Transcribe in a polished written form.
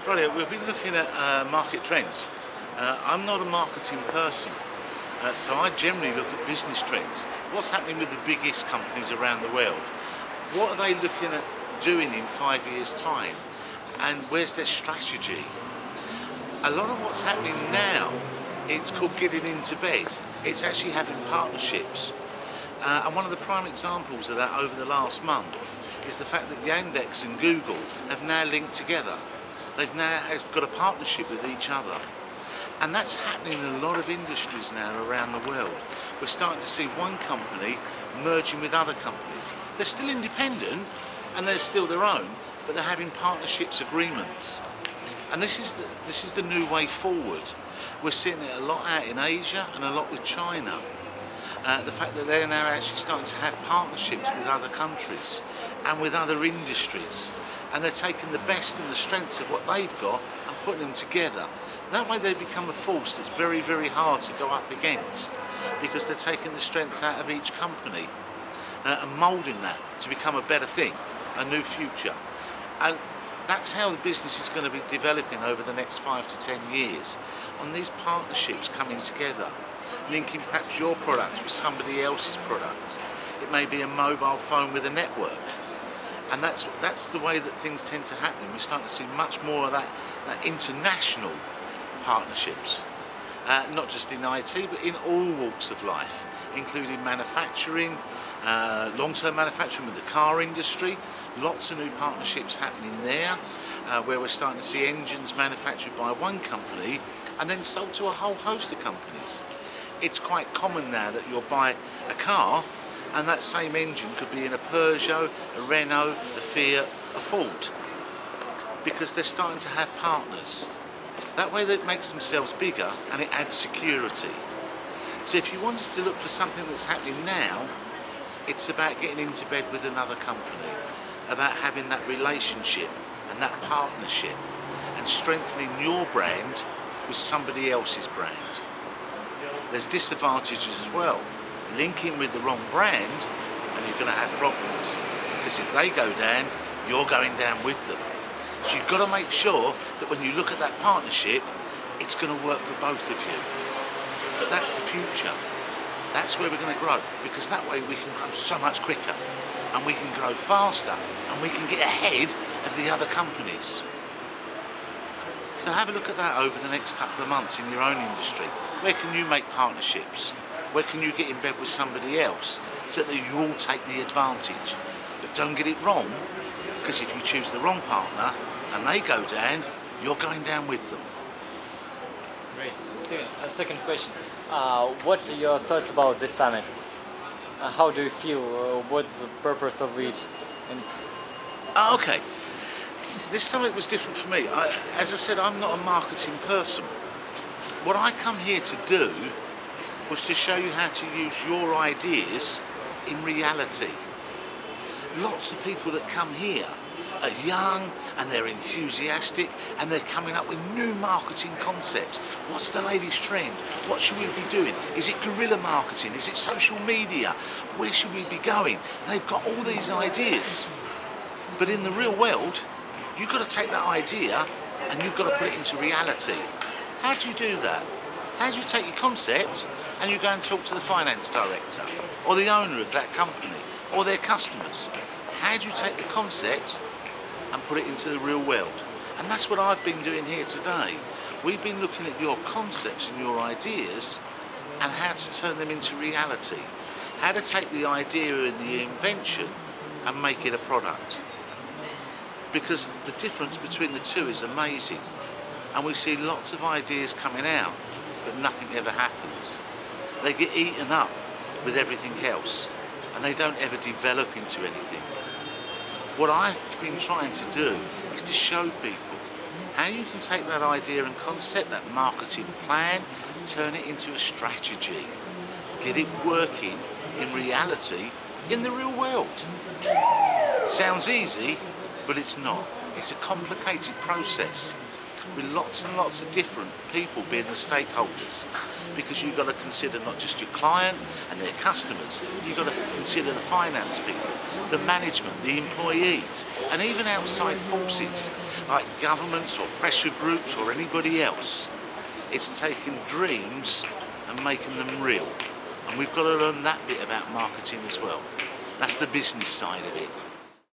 Right, we've been looking at market trends. I'm not a marketing person, so I generally look at business trends. What's happening with the biggest companies around the world? What are they looking at doing in 5 years' time? And where's their strategy? A lot of what's happening now, it's called getting into bed. It's actually having partnerships. And one of the prime examples of that over the last month is the fact that Yandex and Google have now linked together. They've now got a partnership with each other. And that's happening in a lot of industries now around the world. We're starting to see one company merging with other companies. They're still independent and they're still their own, but they're having partnerships agreements. And this is the new way forward. We're seeing it a lot out in Asia and a lot with China. The fact that they're now actually starting to have partnerships with other countries and with other industries. And they're taking the best and the strengths of what they've got and putting them together. That way they become a force that's very, very hard to go up against, because they're taking the strengths out of each company and moulding that to become a better thing, a new future. And that's how the business is going to be developing over the next 5 to 10 years, on these partnerships coming together, linking perhaps your product with somebody else's product. It may be a mobile phone with a network. And that's the way that things tend to happen. We're starting to see much more of that international partnerships, not just in IT, but in all walks of life, including manufacturing, long-term manufacturing with the car industry. Lots of new partnerships happening there, where we're starting to see engines manufactured by one company and then sold to a whole host of companies. It's quite common now that you'll buy a car and that same engine could be in a Peugeot, a Renault, a Fiat, a Ford, because they're starting to have partners. That way that makes themselves bigger and it adds security. So if you wanted to look for something that's happening now, it's about getting into bed with another company, about having that relationship and that partnership and strengthening your brand with somebody else's brand. There's disadvantages as well. Linking with the wrong brand and you're going to have problems, because if they go down, you're going down with them. So you've got to make sure that when you look at that partnership, it's going to work for both of you. But that's the future. That's where we're going to grow, because that way we can grow so much quicker and we can grow faster and we can get ahead of the other companies. So have a look at that over the next couple of months in your own industry. Where can you make partnerships? Where can you get in bed with somebody else so that you all take the advantage? But don't get it wrong, because if you choose the wrong partner and they go down, you're going down with them. Great. Steven, a second question. What are your thoughts about this summit? How do you feel? What's the purpose of it? Okay. This summit was different for me. As I said, I'm not a marketing person. What I come here to do was to show you how to use your ideas in reality. Lots of people that come here are young and they're enthusiastic and they're coming up with new marketing concepts. What's the latest trend? What should we be doing? Is it guerrilla marketing? Is it social media? Where should we be going? And they've got all these ideas. But in the real world, you've got to take that idea and you've got to put it into reality. How do you do that? How do you take your concept and you go and talk to the finance director or the owner of that company or their customers? How do you take the concept and put it into the real world? And that's what I've been doing here today. We've been looking at your concepts and your ideas and how to turn them into reality. How to take the idea and the invention and make it a product. Because the difference between the two is amazing. And we see lots of ideas coming out, but nothing ever happens. They get eaten up with everything else and they don't ever develop into anything. What I've been trying to do is to show people how you can take that idea and concept, that marketing plan, turn it into a strategy, get it working in reality in the real world. Sounds easy, but it's not. It's a complicated process. with lots and lots of different people being the stakeholders, because you've got to consider not just your client and their customers, you've got to consider the finance people, the management, the employees, and even outside forces like governments or pressure groups or anybody else. It's taking dreams and making them real. And we've got to learn that bit about marketing as well. That's the business side of it.